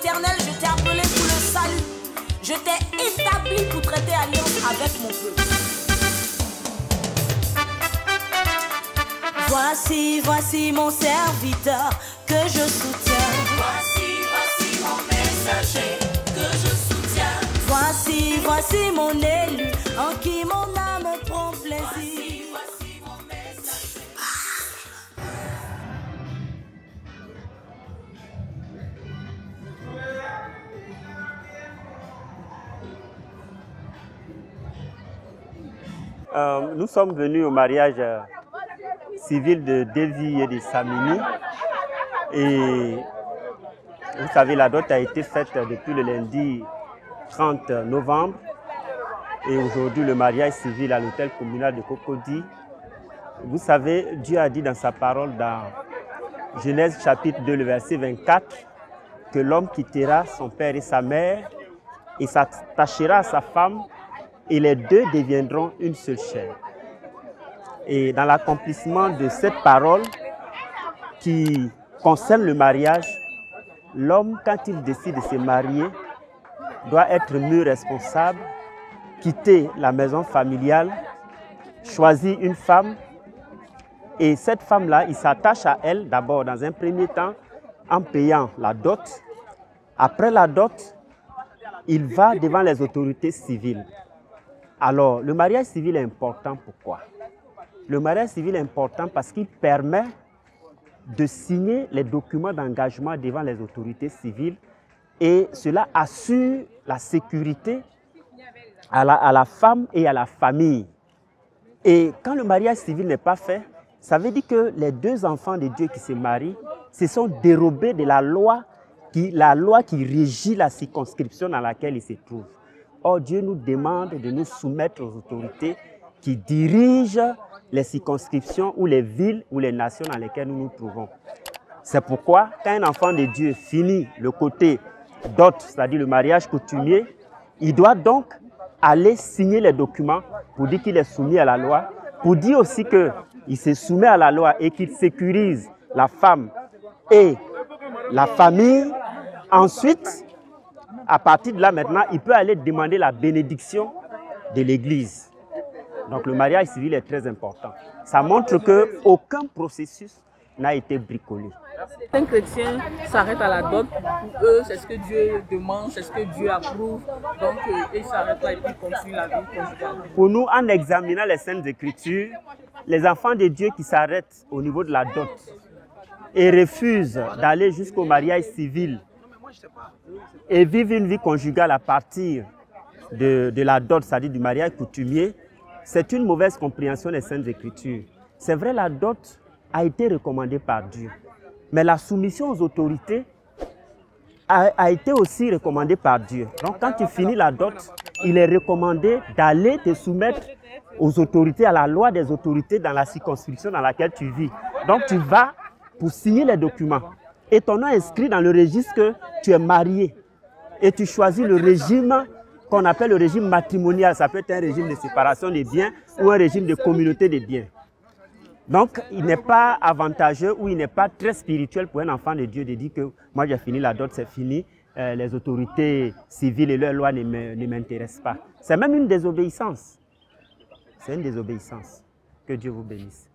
l'Éternel, je t'ai appelé pour le salut. Je t'ai établi pour traiter alliance avec mon peuple. Voici, voici mon serviteur que je soutiens. Voici mon messager que je soutiens. Voici, voici mon élu en qui mon âme prend plaisir. Voici mon messager. Nous sommes venus au mariage civil de Devi et de Samini. Et vous savez, la dot a été faite depuis le lundi 30 novembre. Et aujourd'hui, le mariage civil à l'hôtel communal de Cocody. Vous savez, Dieu a dit dans sa parole dans Genèse chapitre 2, le verset 24, que l'homme quittera son père et sa mère et s'attachera à sa femme et les deux deviendront une seule chair. Et dans l'accomplissement de cette parole qui concerne le mariage, l'homme, quand il décide de se marier, doit être mieux responsable, quitter la maison familiale, choisir une femme, et cette femme-là, il s'attache à elle d'abord dans un premier temps en payant la dot. Après la dot, il va devant les autorités civiles. Alors, le mariage civil est important, pourquoi? Le mariage civil est important parce qu'il permet de signer les documents d'engagement devant les autorités civiles et cela assure la sécurité à la femme et à la famille. Et quand le mariage civil n'est pas fait, ça veut dire que les deux enfants de Dieu qui se marient se sont dérobés de la loi qui régit la circonscription dans laquelle ils se trouvent. Or, Dieu nous demande de nous soumettre aux autorités qui dirigent les circonscriptions ou les villes ou les nations dans lesquelles nous nous trouvons. C'est pourquoi, quand un enfant de Dieu finit le côté dot, c'est-à-dire le mariage coutumier, il doit donc aller signer les documents pour dire qu'il est soumis à la loi, pour dire aussi qu'il se soumet à la loi et qu'il sécurise la femme et la famille. Ensuite, à partir de là maintenant, il peut aller demander la bénédiction de l'Église. Donc le mariage civil est très important. Ça montre qu'aucun processus n'a été bricolé. Certains chrétiens s'arrêtent à la dot. Pour eux, c'est ce que Dieu demande, c'est ce que Dieu approuve. Donc ils s'arrêtent là et puis continuent la vie conjugale. Pour nous, en examinant les Saintes Écritures, les enfants de Dieu qui s'arrêtent au niveau de la dot et refusent d'aller jusqu'au mariage civil et vivent une vie conjugale à partir de la dot, c'est-à-dire du mariage coutumier, c'est une mauvaise compréhension des Saintes Écritures. C'est vrai, la dot a été recommandée par Dieu, mais la soumission aux autorités a été aussi recommandée par Dieu. Donc quand tu finis la dot, il est recommandé d'aller te soumettre aux autorités, à la loi des autorités dans la circonscription dans laquelle tu vis. Donc tu vas pour signer les documents. Et ton nom est inscrit dans le registre que tu es marié. Et tu choisis le régime qu'on appelle le régime matrimonial. Ça peut être un régime de séparation des biens ou un régime de communauté des biens. Donc, il n'est pas avantageux ou il n'est pas très spirituel pour un enfant de Dieu de dire que moi j'ai fini la dot, c'est fini, les autorités civiles et leurs lois ne m'intéressent pas. C'est même une désobéissance. C'est une désobéissance. Que Dieu vous bénisse.